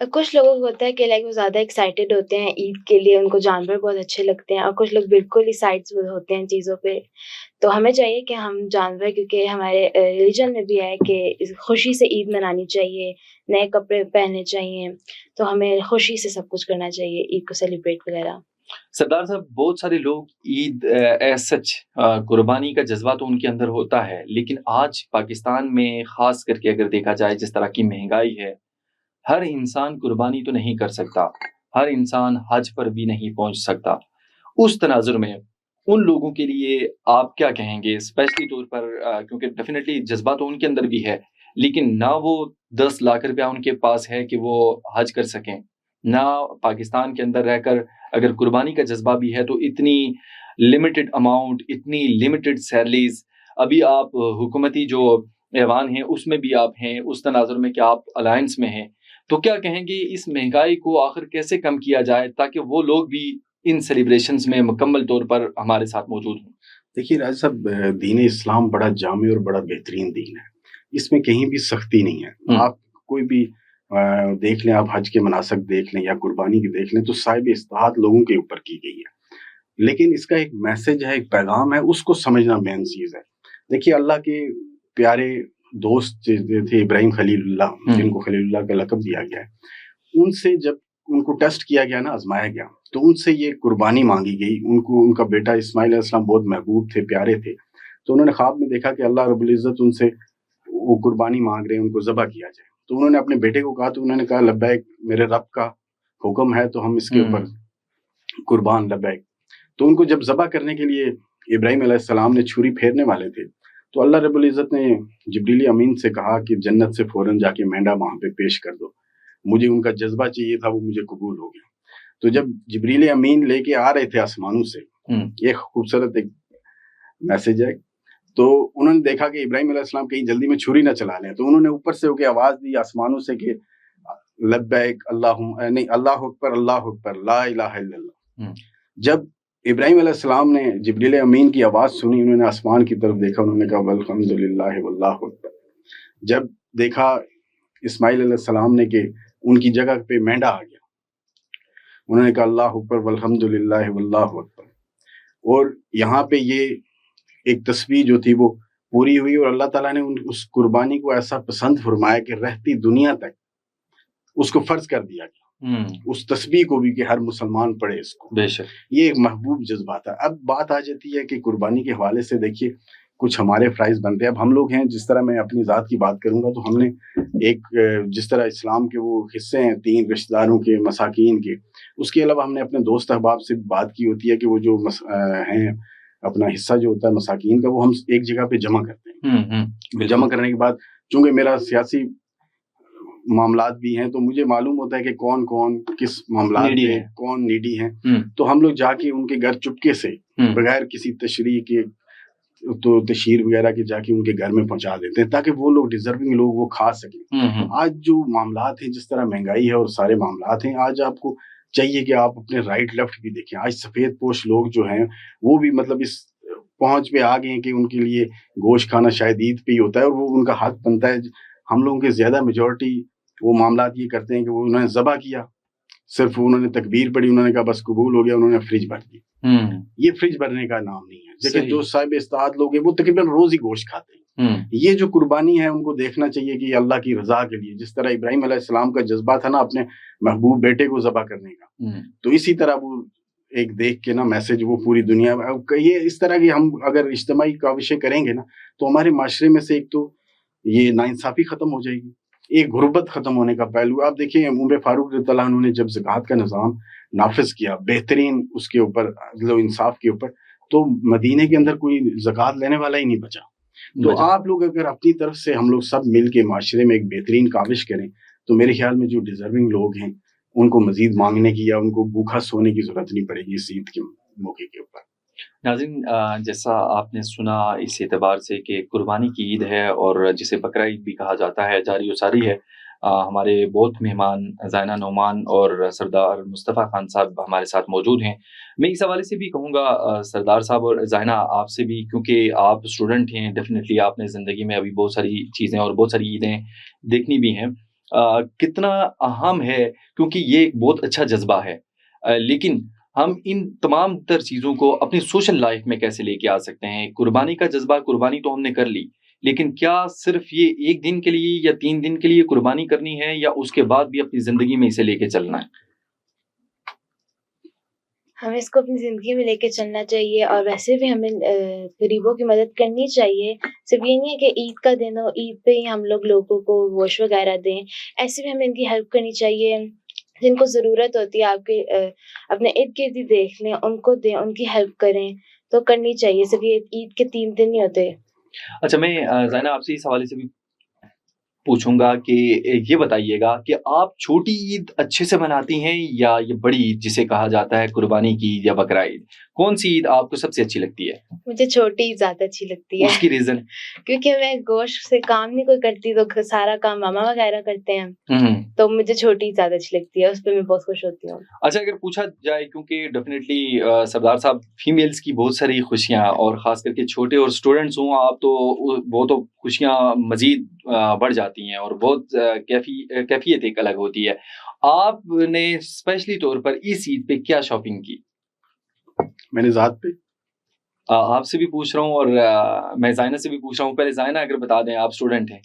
کچھ لوگوں کو ہوتا ہے کہ لائک وہ زیادہ ایکسائٹیڈ ہوتے ہیں عید کے لیے، ان کو جانور بہت اچھے لگتے ہیں، اور کچھ لوگ بالکل ہی سائڈس ہوتے ہیں چیزوں پہ. تو ہمیں چاہیے کہ ہم جانور، کیونکہ ہمارے ریلیجن میں بھی ہے کہ خوشی سے عید منانی چاہیے، نئے کپڑے پہننے چاہیے، تو ہمیں خوشی سے سب کچھ کرنا چاہیے عید کو سیلیبریٹ وغیرہ. سردار صاحب، بہت سارے لوگ عید ایز سچ قربانی کا جذبہ تو ان کے اندر ہوتا ہے، لیکن آج پاکستان میں خاص کر کے اگر دیکھا جائے جس طرح کی مہنگائی ہے، ہر انسان قربانی تو نہیں کر سکتا، ہر انسان حج پر بھی نہیں پہنچ سکتا. اس تناظر میں ان لوگوں کے لیے آپ کیا کہیں گے اسپیشلی طور پر، کیونکہ ڈیفینیٹلی جذبہ تو ان کے اندر بھی ہے، لیکن نہ وہ 10 لاکھ روپیہ ان کے پاس ہے کہ وہ حج کر سکیں، نہ پاکستان کے اندر رہ کر اگر قربانی کا جذبہ بھی ہے تو اتنی لمیٹڈ اماؤنٹ، اتنی لمیٹڈ سیلریز. ابھی آپ حکومتی جو ایوان ہیں اس میں بھی آپ ہیں، اس تناظر میں کہ آپ الائنس میں ہیں، تو کیا کہیں گے اس مہنگائی کو آخر کیسے کم کیا جائے تاکہ وہ لوگ بھی ان سیلیبریشنز میں مکمل طور پر ہمارے ساتھ موجود ہوں؟ دیکھیے راج صاحب، دین اسلام بڑا جامع اور بڑا بہترین دین ہے، اس میں کہیں بھی سختی نہیں ہے. آپ کوئی بھی دیکھ لیں، آپ حج کے مناسک دیکھ لیں یا قربانی کی دیکھ لیں، تو صاحب استطاعت لوگوں کے اوپر کی گئی ہے، لیکن اس کا ایک میسج ہے، ایک پیغام ہے، اس کو سمجھنا مین چیز ہے. دیکھیے اللہ کے پیارے دوست جو تھے ابراہیم خلیل اللہ، جن کو خلیل اللہ کا لقب دیا گیا ہے، ان سے جب ان کو ٹیسٹ کیا گیا نا، آزمایا گیا، تو ان سے یہ قربانی مانگی گئی. ان کو ان کا بیٹا اسماعیل علیہ السلام بہت محبوب تھے، پیارے تھے، تو انہوں نے خواب میں دیکھا کہ اللہ رب العزت ان سے وہ قربانی مانگ رہے ہیں، ان کو ذبح کیا جائے. تو انہوں نے اپنے بیٹے کو کہا، تو انہوں نے کہا لبیک، میرے رب کا حکم ہے تو ہم اس کے اوپر قربان، لبیک. تو ان کو جب ذبح کرنے کے لیے ابراہیم علیہ السلام نے چھری پھیرنے والے تھے، تو اللہ رب العزت نے جبریل امین سے کہا کہ جنت سے فوراً جا کے مینڈا وہاں پہ پیش کر دو. مجھے ان کا جذبہ چاہیے تھا، وہ مجھے قبول ہو گیا. تو جب جبریل امین لے کے آ رہے تھے آسمانوں سے، یہ خوبصورت ایک میسج ہے، تو انہوں نے دیکھا کہ ابراہیم علیہ السلام کہیں جلدی میں چھری نہ چلا لیں، تو انہوں نے اوپر سے ہو کے آواز دی آسمانوں سے کہ لبیک اللہ اکبر، اللہ اکبر، لا الہ الا اللہ. جب ابراہیم علیہ السلام نے جبریل امین کی آواز سنی، انہوں نے آسمان کی طرف دیکھا، انہوں نے کہا والحمد للہ واللہ اکبر. جب دیکھا اسماعیل علیہ السلام نے کہ ان کی جگہ پہ مینڈا آ گیا، انہوں نے کہا اللہ اکبر والحمد للہ واللہ اکبر. اور یہاں پہ یہ ایک تسبیح جو تھی وہ پوری ہوئی، اور اللہ تعالیٰ نے اس قربانی کو ایسا پسند فرمایا کہ رہتی دنیا تک اس کو فرض کر دیا گیا، اس تسبیح کو بھی کہ ہر مسلمان پڑھے اس کو. بے شک یہ ایک محبوب جذبہ تھا. اب بات آ جاتی ہے کہ قربانی کے حوالے سے دیکھیے کچھ ہمارے فرائض بنتے ہیں. اب ہم لوگ ہیں، جس طرح میں اپنی ذات کی بات کروں گا، تو ہم نے ایک جس طرح اسلام کے وہ حصے ہیں 3 رشتہ داروں کے، مساکین کے، اس کے علاوہ ہم نے اپنے دوست احباب سے بات کی ہوتی ہے کہ وہ جو ہیں اپنا حصہ جو ہوتا ہے مساکین کا، وہ ہم ایک جگہ پہ جمع کرتے ہیں. جمع کرنے کے بعد چونکہ میرا سیاسی معاملات بھی ہیں، تو مجھے معلوم ہوتا ہے کہ کون کون کس معاملات میں کون نیڈی ہیں، تو ہم لوگ جا کے ان کے گھر چپکے سے بغیر کسی تشریح کے، تو تشہیر وغیرہ کے جا کے ان کے گھر میں پہنچا دیتے ہیں تاکہ وہ لوگ ڈیزرونگ لوگ وہ کھا سکیں. آج جو معاملات ہیں، جس طرح مہنگائی ہے اور سارے معاملات ہیں، آج آپ کو چاہیے کہ آپ اپنے رائٹ لیفٹ بھی دیکھیں. آج سفید پوش لوگ جو ہیں وہ بھی مطلب اس پہنچ پہ آ گئے ہیں کہ ان کے لیے گوشت کھانا شاید عید پہ ہی ہوتا ہے، اور وہ ان کا حق بنتا ہے. ہم لوگوں کے زیادہ میجورٹی وہ معاملات یہ کرتے ہیں کہ وہ انہوں نے ذبح کیا، صرف انہوں نے تکبیر پڑھی، انہوں نے کہا بس قبول ہو گیا، انہوں نے فریج بھر دی. یہ فریج بھرنے کا نام نہیں ہے. لیکن جو صاحب استطاعت لوگ ہیں وہ تقریباً روز ہی گوشت کھاتے ہیں. یہ جو قربانی ہے ان کو دیکھنا چاہیے کہ اللہ کی رضا کے لیے، جس طرح ابراہیم علیہ السلام کا جذبہ تھا نا اپنے محبوب بیٹے کو ذبح کرنے کا، تو اسی طرح وہ ایک دیکھ کے نا میسج وہ پوری دنیا میں. یہ اس طرح کی ہم اگر اجتماعی کاوشیں کریں گے نا، تو ہمارے معاشرے میں سے ایک تو یہ ناانصافی ختم ہو جائے گی، ایک غربت ختم ہونے کا پہلو. آپ دیکھیں عمر فاروق رضی اللہ عنہ نے جب زکوٰۃ کا نظام نافذ کیا، بہترین اس کے اوپر عدل و انصاف کے اوپر، تو مدینے کے اندر کوئی زکوٰۃ لینے والا ہی نہیں بچا. تو آپ لوگ اگر اپنی طرف سے ہم لوگ سب مل کے معاشرے میں ایک بہترین کاوش کریں، تو میرے خیال میں جو ڈیزرونگ لوگ ہیں ان کو مزید مانگنے کی یا ان کو بھوکا سونے کی ضرورت نہیں پڑے گی اس عید کے موقع کے اوپر. ناظرین، جیسا آپ نے سنا اس اعتبار سے کہ قربانی کی عید ہے اور جسے بقرہ عید بھی کہا جاتا ہے، جاری و ساری ہے. ہمارے بہت مہمان زائنہ نعمان اور سردار مصطفیٰ خان صاحب ہمارے ساتھ موجود ہیں. میں اس حوالے سے بھی کہوں گا سردار صاحب اور زائنہ آپ سے بھی، کیونکہ آپ اسٹوڈنٹ ہیں، ڈیفینیٹلی آپ نے زندگی میں ابھی بہت ساری چیزیں اور بہت ساری عیدیں دیکھنی بھی ہیں. کتنا اہم ہے، کیونکہ یہ ایک بہت اچھا جذبہ ہے، لیکن ہم ان تمام تر چیزوں کو اپنی سوشل لائف میں کیسے لے کے آ سکتے ہیں؟ قربانی کا جذبہ، قربانی تو ہم نے کر لی، لیکن کیا صرف یہ 1 دن کے لیے یا 3 دن کے لیے قربانی کرنی ہے، یا اس کے بعد بھی اپنی زندگی میں اسے لے کے چلنا ہے؟ ہمیں اس کو اپنی زندگی میں لے کے چلنا چاہیے، اور ویسے بھی ہمیں غریبوں کی مدد کرنی چاہیے. صرف یہ نہیں ہے کہ عید کا دن ہو، عید پہ ہی ہم لوگوں کو گوشت وغیرہ دیں. ایسے بھی ہمیں ان کی ہیلپ کرنی چاہیے. جن کو ضرورت ہوتی ہے آپ کے اپنے ارد گرد ہی دیکھ لیں، ان کو دیں، ان کی ہیلپ کریں، تو کرنی چاہیے. صرف یہ عید کے 3 دن نہیں ہوتے. اچھا، میں زائنہ آپ سے اس حوالے سے بھی پوچھوں گا کہ یہ بتائیے گا کہ آپ چھوٹی عید اچھے سے مناتی ہیں یا یہ بڑی عید جسے کہا جاتا ہے قربانی کی عید یا بقرہ عید؟ کون سی عید آپ کو سب سے اچھی لگتی ہے؟ مجھے چھوٹی عید زیادہ اچھی لگتی ہے. اس کی ریزن؟ کیونکہ میں گوشت سے کام نہیں کوئی کرتی، تو سارا کام ماما وغیرہ کرتے ہیں، تو مجھے چھوٹی عید زیادہ اچھی لگتی ہے. اس پہ میں بہت خوش ہوتی ہوں. اچھا، اگر پوچھا جائے، کیونکہ ڈیفینیٹلی سردار صاحب فیمیلز کی بہت ساری خوشیاں، اور خاص کر کے چھوٹے اور اسٹوڈنٹس ہوں آپ، تو وہ تو خوشیاں مزید بڑھ جاتی ہیں، اور بہت کیفیت ایک الگ ہوتی ہے. آپ نے اسپیشلی طور پر اس عید پہ کیا شاپنگ کی؟ میں نے ذات پہ آپ سے بھی پوچھ رہا ہوں، اور میں زائنہ سے بھی پوچھ رہا ہوں. پہلے زائنہ اگر بتا دیں، آپ اسٹوڈنٹ ہیں.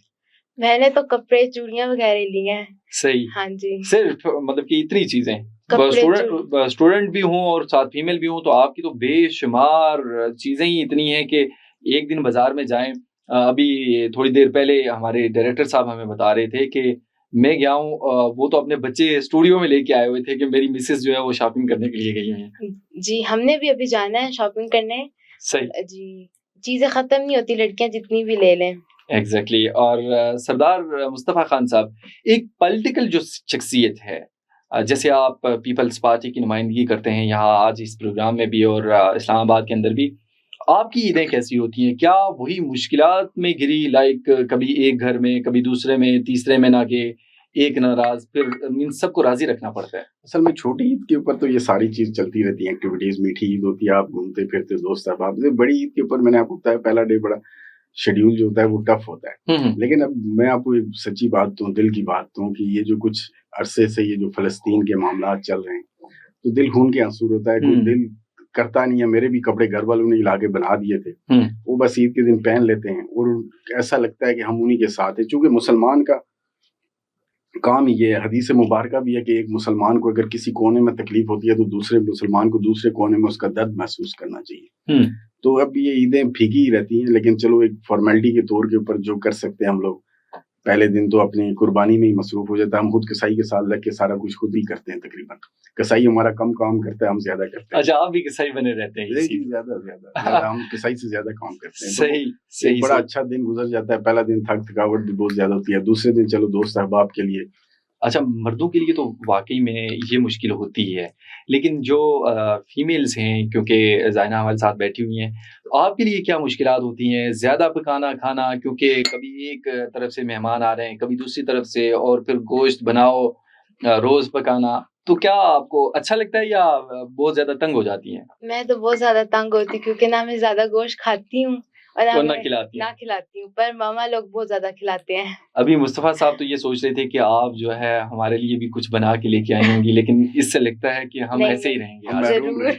میں نے تو کپڑے چوڑیاں وغیرہ لیے ہیں. صحیح. ہاں جی. صرف مطلب کہ اتنی چیزیں؟ اسٹوڈنٹ بھی ہوں اور ساتھ فیمیل بھی ہوں، تو آپ کی تو بے شمار چیزیں ہی اتنی ہیں کہ ایک دن بازار میں جائیں. ابھی تھوڑی دیر پہلے ہمارے ڈائریکٹر صاحب ہمیں بتا رہے تھے کہ میں گیا ہوں، وہ تو اپنے بچے اسٹوڈیو میں لے کے آئے ہوئے تھے کہ میری مسز جو ہے وہ شاپنگ کرنے کے لیے گئی ہیں. جی، ہم نے بھی ابھی جانا ہے شاپنگ کرنے. صحیح. جی، چیزیں ختم نہیں ہوتی، لڑکیاں جتنی بھی لے لیں. ایگزیکٹلی. اور سردار مصطفیٰ خان صاحب، ایک پولیٹیکل جو شخصیت ہے، جیسے آپ پیپلز پارٹی کی نمائندگی کرتے ہیں یہاں آج اس پروگرام میں بھی اور اسلام آباد کے اندر بھی، آپ کی عیدیں کیسی ہوتی ہیں؟ کیا وہی مشکلات میں گری، لائک کبھی ایک گھر میں، کبھی دوسرے میں، تیسرے میں نہ کہ ایک ناراض، پھر ان سب کو راضی رکھنا پڑتا ہے؟ اصل میں چھوٹی عید کے اوپر تو یہ ساری چیز چلتی رہتی ہیں، ایکٹیویٹیز. میٹھی عید ہوتی ہے، آپ گھومتے پھرتے دوست احباب سے. بڑی عید کے اوپر میں نے آپ کو بتایا، پہلا ڈے بڑا شیڈیول جو ہوتا ہے وہ ٹف ہوتا ہے. لیکن اب میں آپ کو ایک سچی بات دوں، دل کی بات دوں، کہ یہ جو کچھ عرصے سے یہ جو فلسطین کے معاملات چل رہے ہیں، تو دل خون کے آنسو ہوتا ہے. کوئی دل کرتا نہیں ہے. میرے بھی کپڑے گھر والوں نے لا کے بنا دیے تھے، وہ بس عید کے دن پہن لیتے ہیں، اور ایسا لگتا ہے کہ ہم انہی کے ساتھ ہیں. چونکہ مسلمان کا کام یہ حدیث مبارکہ بھی ہے کہ ایک مسلمان کو اگر کسی کونے میں تکلیف ہوتی ہے تو دوسرے مسلمان کو دوسرے کونے میں اس کا درد محسوس کرنا چاہیے. تو اب یہ عیدیں پھیکی ہی رہتی ہیں، لیکن چلو ایک فارمیلٹی کے طور کے اوپر جو کر سکتے ہیں ہم لوگ. پہلے دن تو اپنی قربانی میں ہی مصروف ہو جاتا ہے. ہم خود کسائی کے ساتھ لگ کے سارا کچھ خود ہی کرتے ہیں تقریباً. کسائی ہمارا کم کام کرتا ہے، ہم زیادہ کرتے ہیں. اچھا، آپ بھی کسائی بنے رہتے ہیں؟ زیادہ ہم کسائی سے زیادہ کام کرتے ہیں. صحیح. بڑا اچھا دن گزر جاتا ہے. پہلا دن تھکاوٹ بھی بہت زیادہ ہوتی ہے. دوسرے دن چلو دوست احباب کے لیے. اچھا، مردوں کے لیے تو واقعی میں یہ مشکل ہوتی ہے، لیکن جو فیمیلز ہیں، کیونکہ زائنہ ہمارے ساتھ بیٹھی ہوئی ہیں، آپ کے لیے کیا مشکلات ہوتی ہیں؟ زیادہ پکانا کھانا، کیونکہ کبھی ایک طرف سے مہمان آ رہے ہیں، کبھی دوسری طرف سے، اور پھر گوشت بناؤ، روز پکانا، تو کیا آپ کو اچھا لگتا ہے یا بہت زیادہ تنگ ہو جاتی ہیں؟ میں تو بہت زیادہ تنگ ہوتی، کیونکہ نہ میں زیادہ گوشت کھاتی ہوں اور نہ کھلاتی ہوں، پر ماما لوگ بہت زیادہ کھلاتے ہیں. ابھی مصطفیٰ صاحب تو یہ سوچ رہے تھے کہ آپ جو ہے ہمارے لیے بھی کچھ بنا کے لے کے آئی ہوں گی، لیکن اس سے لگتا ہے کہ ہم ایسے ہی رہیں گے.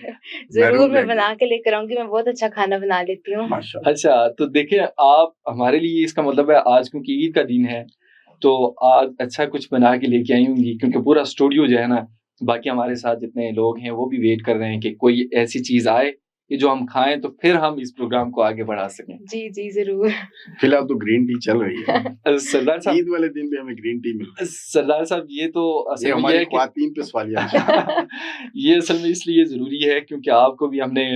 ضرور میں بنا کے لے کر آؤں گی. میں بہت اچھا کھانا بنا لیتی ہوں. اچھا، تو دیکھیں آپ ہمارے لیے، اس کا مطلب ہے آج کیونکہ عید کا دن ہے تو آج اچھا کچھ بنا کے لے کے آئی ہوں گی، کیونکہ پورا اسٹوڈیو جو ہے نا، باقی ہمارے ساتھ جتنے لوگ ہیں وہ بھی ویٹ کر رہے ہیں کہ کوئی ایسی چیز آئے کہ جو ہم کھائیں تو پھر ہم اس پروگرام کو آگے بڑھا سکیں. جی ضرور. فی الحال تو گرین ٹی چل رہی ہے. سردار صاحب، عید والے دن بھی ہمیں گرین ٹی مل رہی ہے. سردار صاحب، یہ تو اصل میں ہماری خواتین پہ سوالیہ یہ اصل میں اس لیے ضروری ہے کیونکہ آپ کو بھی ہم نے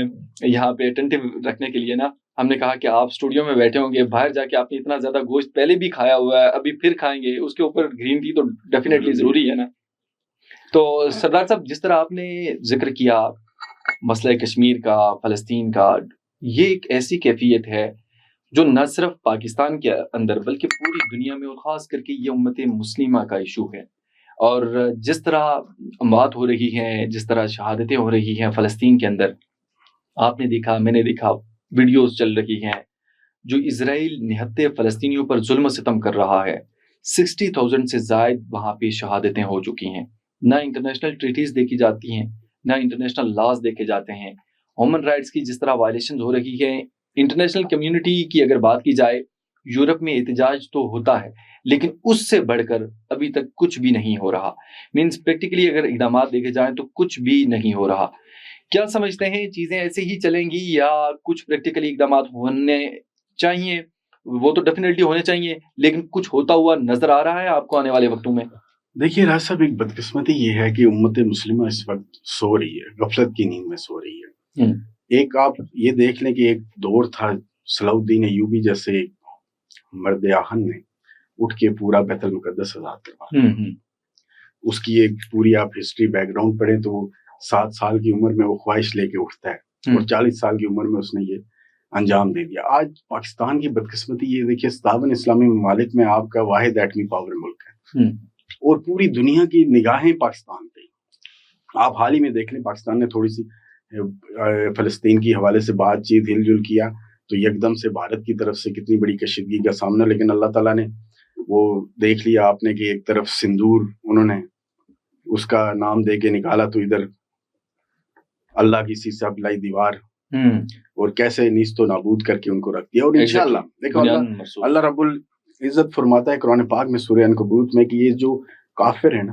یہاں پہ اٹینٹیو رکھنے کے لیے نا، ہم نے کہا کہ آپ اسٹوڈیو میں بیٹھے ہوں گے، باہر جا کے آپ نے اتنا زیادہ گوشت پہلے بھی کھایا ہوا ہے، ابھی پھر کھائیں گے، اس کے اوپر گرین ٹی تو ڈیفینیٹلی ضروری ہے نا. تو سردار صاحب، جس طرح آپ نے ذکر کیا مسئلہ کشمیر کا، فلسطین کا، یہ ایک ایسی کیفیت ہے جو نہ صرف پاکستان کے اندر بلکہ پوری دنیا میں، اور خاص کر کے یہ امت مسلمہ کا ایشو ہے. اور جس طرح اموات ہو رہی ہیں، جس طرح شہادتیں ہو رہی ہیں فلسطین کے اندر، آپ نے دیکھا، میں نے دیکھا، ویڈیوز چل رہی ہیں، جو اسرائیل نہتے فلسطینیوں پر ظلم و ستم کر رہا ہے. 60,000 سے زائد وہاں پہ شہادتیں ہو چکی ہیں. نہ انٹرنیشنل ٹریٹیز دیکھی جاتی ہیں, نہ انٹرنیشنل لاز دیکھے جاتے ہیں. ہیومن رائٹس کی جس طرح وائلیشنز ہو رہی ہے, انٹرنیشنل کمیونٹی کی اگر بات کی جائے, یورپ میں احتجاج تو ہوتا ہے لیکن اس سے بڑھ کر ابھی تک کچھ بھی نہیں ہو رہا. مینس پریکٹیکلی اگر اقدامات دیکھے جائیں تو کچھ بھی نہیں ہو رہا. کیا سمجھتے ہیں, چیزیں ایسے ہی چلیں گی یا کچھ پریکٹیکلی اقدامات ہونے چاہیے؟ وہ تو ڈیفینیٹلی ہونے چاہیے, لیکن کچھ ہوتا ہوا نظر آ رہا ہے آپ کو آنے والے وقتوں میں؟ دیکھیے راج صاحب, ایک بدقسمتی یہ ہے کہ امت مسلمہ اس وقت سو رہی ہے, غفلت کی نیند میں سو رہی ہے. ایک آپ یہ دیکھ لیں کہ ایک دور تھا, صلاح الدین ایوبی جیسے مرد آہن نے اٹھ کے پورا بیت المقدس آزاد کروایا. اس کی ایک پوری آپ ہسٹری بیک گراؤنڈ پڑھیں تو 7 سال کی عمر میں وہ خواہش لے کے اٹھتا ہے اور 40 سال کی عمر میں اس نے یہ انجام دے دیا. آج پاکستان کی بدقسمتی یہ دیکھیے, 57 اسلامی ممالک میں آپ کا واحد ایٹمی پاور ملک ہے اور پوری دنیا کی نگاہیں پاکستان پہ. آپ حال ہی میں دیکھ لیں, پاکستان نے تھوڑی سی فلسطین کی حوالے سے بات چیت ہل جل کیا تو یکدم سے بھارت کی طرف سے کتنی بڑی کشیدگی کا سامنا, لیکن اللہ تعالیٰ نے وہ دیکھ لیا آپ نے کہ ایک طرف سندور انہوں نے اس کا نام دے کے نکالا تو ادھر اللہ کی سی سے بلائی دیوار اور کیسے نیست و نابود کر کے ان کو رکھ دیا. اور انشاءاللہ دیکھو اللہ رب العزت فرماتا ہے قرآن پاک میں سورہ عنکبوت میں کہ یہ جو کافر ہیں نا,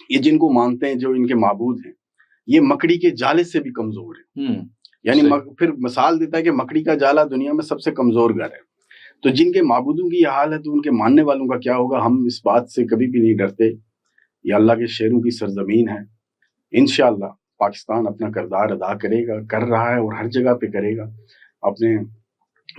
یہ جن کو مانتے ہیں جو ان کے معبود ہیں, یہ مکڑی کے جالے سے بھی کمزور ہے. یعنی پھر مثال دیتا ہے کہ مکڑی کا جالا دنیا میں سب سے کمزور گھر ہے. تو جن کے معبودوں کی یہ حال ہے تو ان کے ماننے والوں کا کیا ہوگا. ہم اس بات سے کبھی بھی نہیں ڈرتے, یہ اللہ کے شیروں کی سرزمین ہے. انشاءاللہ پاکستان اپنا کردار ادا کرے گا, کر رہا ہے اور ہر جگہ پہ کرے گا. اپنے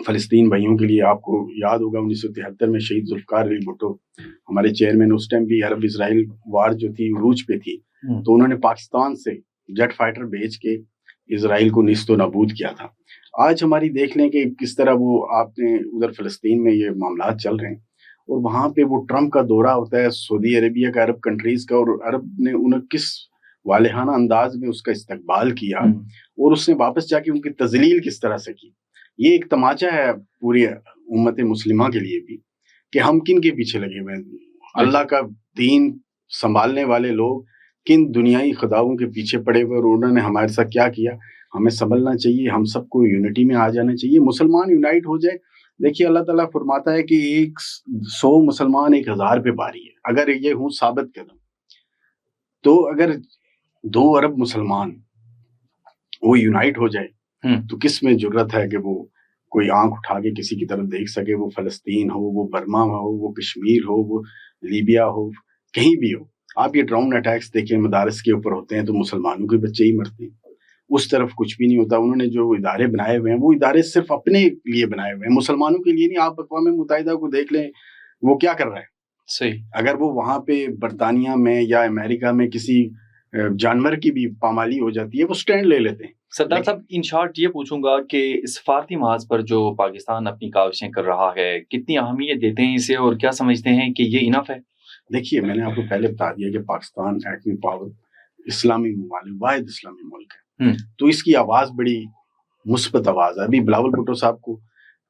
فلسطین بھائیوں کے لیے آپ کو یاد ہوگا 1973 میں شہید ذوالفقار علی بھٹو ہمارے چیئرمین, اس ٹائم بھی عرب اسرائیل وار جو تھی عروج پہ تھی, تو انہوں نے پاکستان سے جیٹ فائٹر بھیج کے اسرائیل کو نیست و نابود کیا تھا. آج ہماری دیکھ لیں کہ کس طرح وہ آپ نے ادھر فلسطین میں یہ معاملات چل رہے ہیں اور وہاں پہ وہ ٹرمپ کا دورہ ہوتا ہے سعودی عربیہ کا, عرب کنٹریز کا, اور عرب نے انہیں کس والہانہ انداز میں اس کا استقبال کیا اور اس نے واپس جا کے ان کی تذلیل کس طرح سے کی. یہ ایک تماچا ہے پوری امت مسلمہ کے لیے بھی کہ ہم کن کے پیچھے لگے ہوئے ہیں. اللہ کا دین سنبھالنے والے لوگ کن دنیائی خداؤں کے پیچھے پڑے ہوئے اور انہوں نے ہمارے ساتھ کیا کیا. ہمیں سنبھلنا چاہیے, ہم سب کو یونٹی میں آ جانا چاہیے, مسلمان یونائٹ ہو جائے. دیکھیے اللہ تعالیٰ فرماتا ہے کہ 100 مسلمان 1000 پہ باری ہے. اگر یہ ہوں ثابت قدم, تو اگر 2 ارب مسلمان وہ یونائٹ ہو جائے تو کس میں جرت ہے کہ وہ کوئی آنکھ اٹھا کے کسی کی طرف دیکھ سکے. وہ فلسطین ہو, وہ برما ہو, وہ کشمیر ہو, وہ لیبیا ہو, کہیں بھی ہو. آپ یہ ڈرون اٹیکس دیکھیں مدارس کے اوپر ہوتے ہیں تو مسلمانوں کے بچے ہی مرتے ہیں, اس طرف کچھ بھی نہیں ہوتا. انہوں نے جو ادارے بنائے ہوئے ہیں وہ ادارے صرف اپنے لیے بنائے ہوئے ہیں, مسلمانوں کے لیے نہیں. آپ اقوام متحدہ کو دیکھ لیں وہ کیا کر رہا ہے. صحیح, اگر وہ وہاں پہ برطانیہ میں یا امریکہ میں کسی جانور کی بھی پامالی ہو جاتی ہے وہ سٹینڈ لے لیتے ہیں. سردار صاحب ان شارٹ یہ پوچھوں گا کہ سفارتی محاذ پر جو پاکستان اپنی کاوشیں کر رہا ہے کتنی اہمیت دیتے ہیں اسے اور کیا سمجھتے ہیں کہ یہ انف ہے؟ دیکھیے میں نے آپ کو پہلے بتا دیا کہ پاکستان ایٹمی پاور اسلامی ممالک واحد اسلامی ملک ہے, تو اس کی آواز بڑی مثبت آواز ہے. ابھی بلاول بھٹو صاحب کو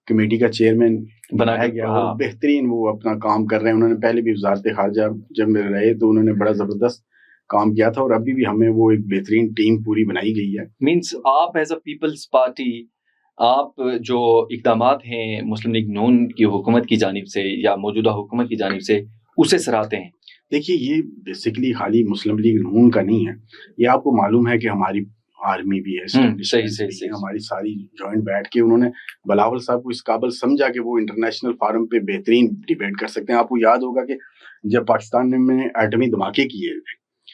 کمیٹی کا چیئرمین بنایا گیا, بہترین وہ اپنا کام کر رہے ہیں. انہوں نے پہلے بھی وزارت خارجہ جب میں رہے تو انہوں نے بڑا زبردست کام کیا تھا اور ابھی بھی ہمیں وہ ایک بہترین ٹیم پوری بنائی گئی ہے. مینس آپ ایز اے پیپلز پارٹی, آپ جو اقدامات ہیں مسلم لیگ نون کی حکومت کی جانب سے یا موجودہ حکومت کی جانب سے اسے سراہتے ہیں. دیکھیے یہ بیسیکلی خالی مسلم لیگ نون کا نہیں ہے, یہ آپ کو معلوم ہے کہ ہماری آرمی بھی ہے, صحیح ہماری ساری جوائنٹ بیٹھ کے انہوں نے بلاول صاحب کو اس قابل سمجھا کہ وہ انٹرنیشنل فارم پہ بہترین ڈیبیٹ کر سکتے ہیں. آپ کو یاد ہوگا کہ جب پاکستان میں ایٹمی دھماکے کیے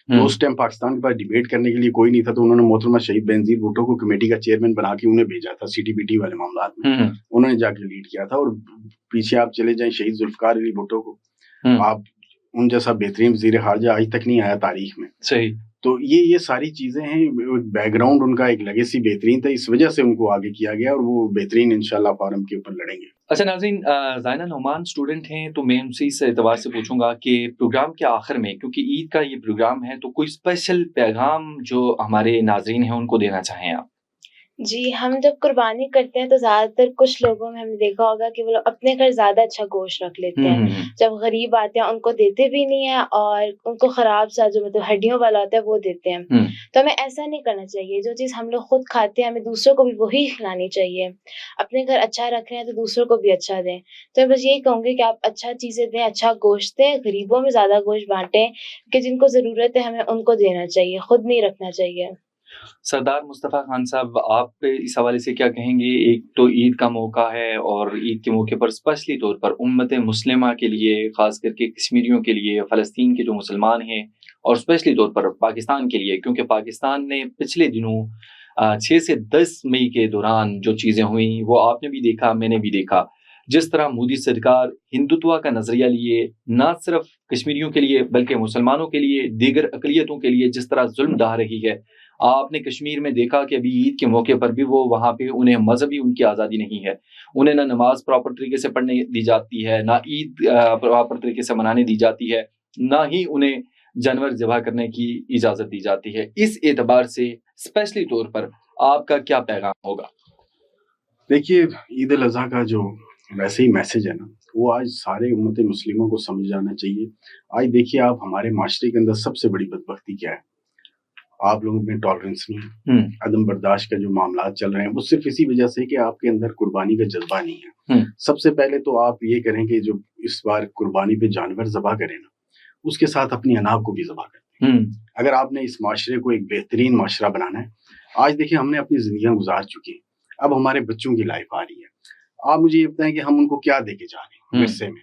تو اس ٹائم پاکستان کے پاس ڈیبیٹ کرنے کے لیے کوئی نہیں تھا, تو انہوں نے محترمہ شہید بینظیر بھٹو کو کمیٹی کا چیئرمین بنا کے انہیں بھیجا تھا. CTBT والے معاملات میں انہوں نے جا کے لیڈ کیا تھا. اور پیچھے آپ چلے جائیں شہید ذوالفقار علی بھٹو کو, آپ ان جیسا بہترین وزیر خارجہ آج تک نہیں آیا تاریخ میں. صحیح, تو یہ ساری چیزیں ہیں, بیک گراؤنڈ ان کا ایک لیگیسی بہترین تھا, اس وجہ سے ان کو آگے کیا گیا اور وہ بہترین انشاءاللہ فارم کے اوپر لڑیں گے. اچھا ناظرین, زائنہ نعمان اسٹوڈنٹ ہیں تو میں اسی سے اعتبار سے پوچھوں گا کہ پروگرام کے آخر میں, کیونکہ عید کا یہ پروگرام ہے, تو کوئی اسپیشل پیغام جو ہمارے ناظرین ہیں ان کو دینا چاہیں آپ؟ جی، ہم جب قربانی کرتے ہیں تو زیادہ تر کچھ لوگوں میں ہم نے دیکھا ہوگا کہ وہ لوگ اپنے گھر زیادہ اچھا گوشت رکھ لیتے ہیں. جب غریب آتے ہیں ان کو دیتے بھی نہیں ہیں اور ان کو خراب سا جو مطلب ہڈیوں والا ہوتا ہے وہ دیتے ہیں. تو ہمیں ایسا نہیں کرنا چاہیے. جو چیز ہم لوگ خود کھاتے ہیں ہمیں دوسروں کو بھی وہی کھلانی چاہیے. اپنے گھر اچھا رکھ رہے ہیں تو دوسروں کو بھی اچھا دیں. تو میں بس یہی کہوں گی کہ آپ اچھا چیزیں دیں، اچھا گوشت دیں، غریبوں میں زیادہ گوشت بانٹیں کہ جن کو ضرورت ہے ہمیں ان کو دینا چاہیے، خود نہیں رکھنا چاہیے. سردار مصطفیٰ خان صاحب، آپ اس حوالے سے کیا کہیں گے؟ ایک تو عید کا موقع ہے اور عید کے موقع پر اسپیشلی طور پر امت مسلمہ کے لیے، خاص کر کے کشمیریوں کے لیے، فلسطین کے جو مسلمان ہیں، اور اسپیشلی طور پر پاکستان کے لیے، کیونکہ پاکستان نے پچھلے دنوں 6 سے 10 مئی کے دوران جو چیزیں ہوئیں وہ آپ نے بھی دیکھا، میں نے بھی دیکھا. جس طرح مودی سرکار ہندوتوا کا نظریہ لیے نہ صرف کشمیریوں کے لیے بلکہ مسلمانوں کے لیے، دیگر اقلیتوں کے لیے جس طرح ظلم ڈھا رہی ہے. آپ نے کشمیر میں دیکھا کہ ابھی عید کے موقع پر بھی وہ وہاں پہ انہیں مذہبی ان کی آزادی نہیں ہے. انہیں نہ نماز پراپر طریقے سے پڑھنے دی جاتی ہے، نہ عید پراپر طریقے سے منانے دی جاتی ہے، نہ ہی انہیں جانور ذبح کرنے کی اجازت دی جاتی ہے. اس اعتبار سے اسپیشلی طور پر آپ کا کیا پیغام ہوگا؟ دیکھیے، عید الاضحیٰ کا جو ویسے ہی میسج ہے نا، وہ آج سارے امت مسلموں کو سمجھ جانا چاہیے. آج دیکھیے آپ، ہمارے معاشرے کے اندر سب سے بڑی بدبختی کیا ہے؟ آپ لوگوں میں ٹالرنس نہیں ہے، عدم برداشت کا جو معاملات چل رہے ہیں وہ صرف اسی وجہ سے کہ آپ کے اندر قربانی کا جذبہ نہیں ہے. سب سے پہلے تو آپ یہ کریں کہ جو اس بار قربانی پہ جانور ذبح کریں نا، اس کے ساتھ اپنی اناج کو بھی ذبح کریں. اگر آپ نے اس معاشرے کو ایک بہترین معاشرہ بنانا ہے، آج دیکھیں ہم نے اپنی زندگیاں گزار چکی ہیں، اب ہمارے بچوں کی لائف آ رہی ہے. آپ مجھے یہ بتائیں کہ ہم ان کو کیا دے کے جا رہے ہیں ورثے میں؟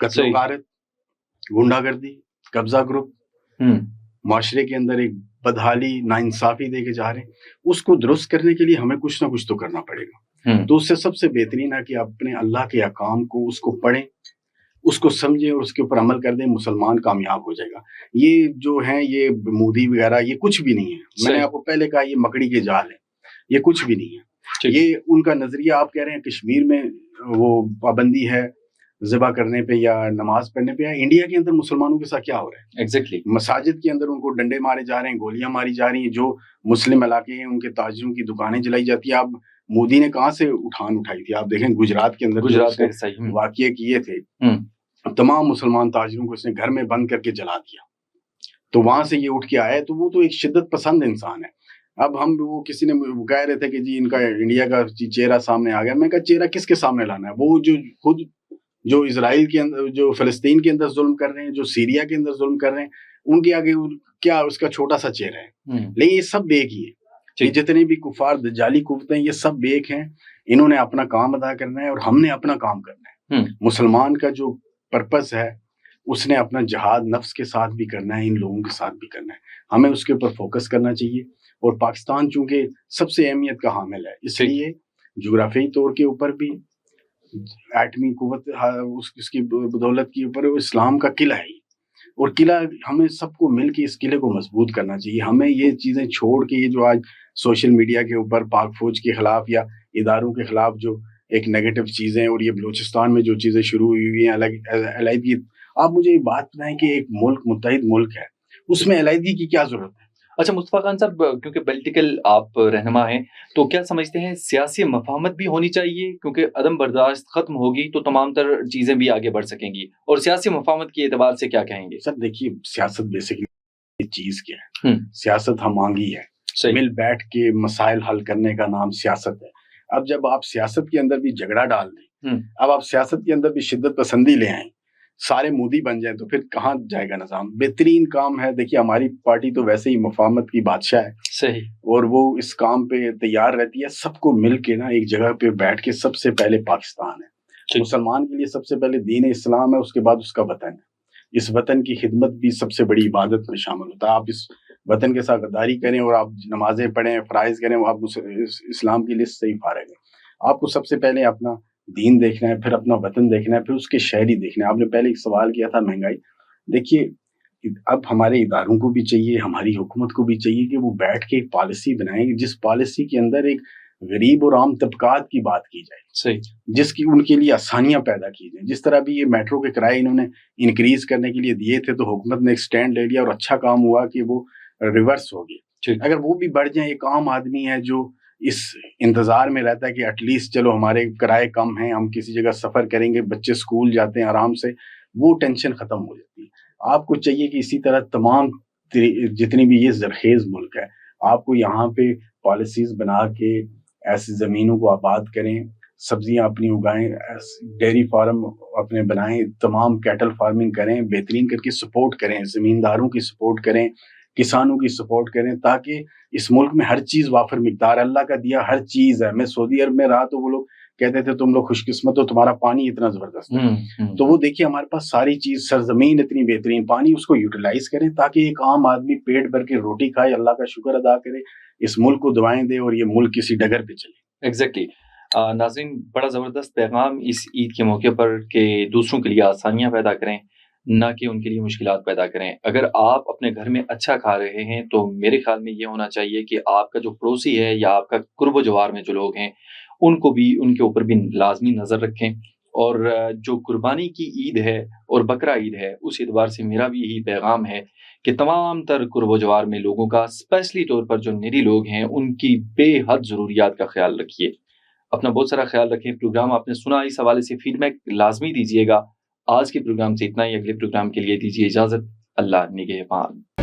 قتل و غارت، گنڈا گردی، قبضہ گروپ، معاشرے کے اندر ایک بدحالی، ناانصافی دے کے جا رہے ہیں. اس کو درست کرنے کے لیے ہمیں کچھ نہ کچھ تو کرنا پڑے گا. تو اس سے سب سے بہترین ہے کہ اپنے اللہ کے احکام کو، اس کو پڑھیں، اس کو سمجھیں اور اس کے اوپر عمل کر دیں. مسلمان کامیاب ہو جائے گا. یہ جو ہیں یہ مودی وغیرہ یہ کچھ بھی نہیں ہے. میں نے آپ کو پہلے کہا یہ مکڑی کے جال ہے، یہ کچھ بھی نہیں ہے. یہ ان کا نظریہ. آپ کہہ رہے ہیں کشمیر میں وہ پابندی ہے ذبح کرنے پہ یا نماز پڑھنے پہ. انڈیا کے اندر مسلمانوں کے ساتھ کیا ہو رہا ہے؟ ایگزیکٹلی مساجد کے اندر ان کو ڈنڈے مارے جا رہے ہیں، گولیاں ماری جا رہی ہیں. جو مسلم علاقے ہیں ان کے تاجروں کی دکانیں جلائی جاتی ہیں. اب مودی نے کہاں سے اٹھائی تھی؟ آپ دیکھیں گجرات کے اندر واقعے کیے تھے، تمام مسلمان تاجروں کو اس نے گھر میں بند کر کے جلا دیا. تو وہاں سے یہ اٹھ کے آیا. تو وہ تو ایک شدت پسند انسان ہے. اب ہم وہ کسی نے کہہ رہے تھے کہ جی ان کا انڈیا کا چہرہ سامنے آ گیا. میں کہا چہرہ کس کے سامنے لانا ہے؟ وہ جو خود جو اسرائیل کے اندر، جو فلسطین کے اندر ظلم کر رہے ہیں، جو سیریا کے اندر ظلم کر رہے ہیں، ان کے آگے کیا اس کا چھوٹا سا چہرہ ہے؟ لیکن یہ سب ایک ہی ہے. یہ جتنے بھی کفار دجالی قوتیں یہ سب ایک ہیں. انہوں نے اپنا کام ادا کرنا ہے اور ہم نے اپنا کام کرنا ہے. مسلمان کا جو پرپس ہے اس نے اپنا جہاد نفس کے ساتھ بھی کرنا ہے، ان لوگوں کے ساتھ بھی کرنا ہے. ہمیں اس کے اوپر فوکس کرنا چاہیے. اور پاکستان چونکہ سب سے اہمیت کا حامل ہے، اس لیے جغرافیائی طور کے اوپر بھی ایٹمی قوت اس کی بدولت کے اوپر اسلام کا قلعہ ہے. اور قلعہ ہمیں سب کو مل کے اس قلعے کو مضبوط کرنا چاہیے. ہمیں یہ چیزیں چھوڑ کے، یہ جو آج سوشل میڈیا کے اوپر پاک فوج کے خلاف یا اداروں کے خلاف جو ایک نیگیٹو چیزیں، اور یہ بلوچستان میں جو چیزیں شروع ہوئی ہیں علیحدگی. آپ مجھے یہ بات بتائیں کہ ایک ملک متحد ملک ہے، اس میں علیحدگی کی کیا ضرورت ہے؟ اچھا مصطفیٰ خان صاحب، کیونکہ پولیٹیکل آپ رہنما ہیں، تو کیا سمجھتے ہیں سیاسی مفاہمت بھی ہونی چاہیے؟ کیونکہ عدم برداشت ختم ہوگی تو تمام تر چیزیں بھی آگے بڑھ سکیں گی. اور سیاسی مفاہمت کے اعتبار سے کیا کہیں گے؟ سر دیکھیے، سیاست بیسکلی چیز کیا ہے؟ سیاست ہم آنگی ہے. مل بیٹھ کے مسائل حل کرنے کا نام سیاست ہے. اب جب آپ سیاست کے اندر بھی جھگڑا ڈال دیں، اب آپ سیاست کے اندر بھی شدت پسندی لے آئیں، سارے مودی بن جائیں، تو پھر کہاں جائے گا نظام؟ بہترین کام ہے. دیکھیے ہماری پارٹی تو ویسے ہی مفاہمت کی بادشاہ ہے، صحیح، اور وہ اس کام پہ تیار رہتی ہے. سب کو مل کے نا ایک جگہ پہ بیٹھ کے، سب سے پہلے پاکستان ہے، مسلمان کے لیے سب سے پہلے دین اسلام ہے، اس کے بعد اس کا وطن ہے. اس وطن کی خدمت بھی سب سے بڑی عبادت میں شامل ہوتا ہے. آپ اس وطن کے ساتھ غداری کریں اور آپ نمازیں پڑھیں، فرائض کریں، آپ اسلام کی لسٹ سے ہی فارغ ہیں. آپ کو سب سے پہلے اپنا دین دیکھنا ہے، پھر اپنا وطن دیکھنا ہے، پھر اس کے شہری دیکھنا ہے. آپ نے پہلے ایک سوال کیا تھا مہنگائی. دیکھیے اب ہمارے اداروں کو بھی چاہیے، ہماری حکومت کو بھی چاہیے کہ وہ بیٹھ کے ایک پالیسی بنائیں، جس پالیسی کے اندر ایک غریب اور عام طبقات کی بات کی جائے، صحیح، جس کی ان کے لیے آسانیاں پیدا کی جائیں. جس طرح بھی یہ میٹرو کے کرائے انہوں نے انکریز کرنے کے لیے دیے تھے، تو حکومت نے ایک سٹینڈ لے لیا اور اچھا کام ہوا کہ وہ ریورس ہو گیا. اگر وہ بھی بڑھ جائیں، ایک عام آدمی ہے جو اس انتظار میں رہتا ہے کہ ایٹ لیسٹ چلو ہمارے کرائے کم ہیں، ہم کسی جگہ سفر کریں گے، بچے اسکول جاتے ہیں آرام سے، وہ ٹینشن ختم ہو جاتی ہے۔ آپ کو چاہیے کہ اسی طرح تمام جتنی بھی یہ زرخیز ملک ہے، آپ کو یہاں پہ پالیسیز بنا کے ایسی زمینوں کو آباد کریں، سبزیاں اپنی اگائیں، ڈیری فارم اپنے بنائیں، تمام کیٹل فارمنگ کریں، بہترین کر کے سپورٹ کریں، زمینداروں کی سپورٹ کریں، کسانوں کی سپورٹ کریں، تاکہ اس ملک میں ہر چیز وافر مقدار، اللہ کا دیا ہر چیز ہے۔ میں سعودی عرب میں رہا تو وہ لوگ کہتے تھے تم لوگ خوش قسمت ہو، تمہارا پانی اتنا زبردست ہے۔ تو وہ دیکھیے ہمارے پاس ساری چیز، سرزمین اتنی بہترین، پانی اس کو یوٹیلائز کریں تاکہ ایک عام آدمی پیٹ بھر کے روٹی کھائے، اللہ کا شکر ادا کرے، اس ملک کو دعائیں دے اور یہ ملک کسی ڈگر پہ چلے۔ ایگزیکٹلی۔ ناظرین، بڑا زبردست پیغام اس عید کے موقع پر کہ دوسروں کے لیے آسانیاں پیدا کریں، نہ کہ ان کے لیے مشکلات پیدا کریں۔ اگر آپ اپنے گھر میں اچھا کھا رہے ہیں تو میرے خیال میں یہ ہونا چاہیے کہ آپ کا جو پڑوسی ہے یا آپ کا قرب و جوار میں جو لوگ ہیں ان کو بھی، ان کے اوپر بھی لازمی نظر رکھیں۔ اور جو قربانی کی عید ہے اور بقرہ عید ہے، اس اعتبار سے میرا بھی یہی پیغام ہے کہ تمام تر قرب و جوار میں لوگوں کا، اسپیشلی طور پر جو نیڈی لوگ ہیں، ان کی بے حد ضروریات کا خیال رکھیے۔ اپنا بہت سارا خیال رکھیں۔ پروگرام آپ نے سنا، اس حوالے سے فیڈ بیک لازمی دیجیے گا۔ آج کے پروگرام سے اتنا ہی، اگلے پروگرام کے لیے دیجیے اجازت۔ اللہ نگہبان۔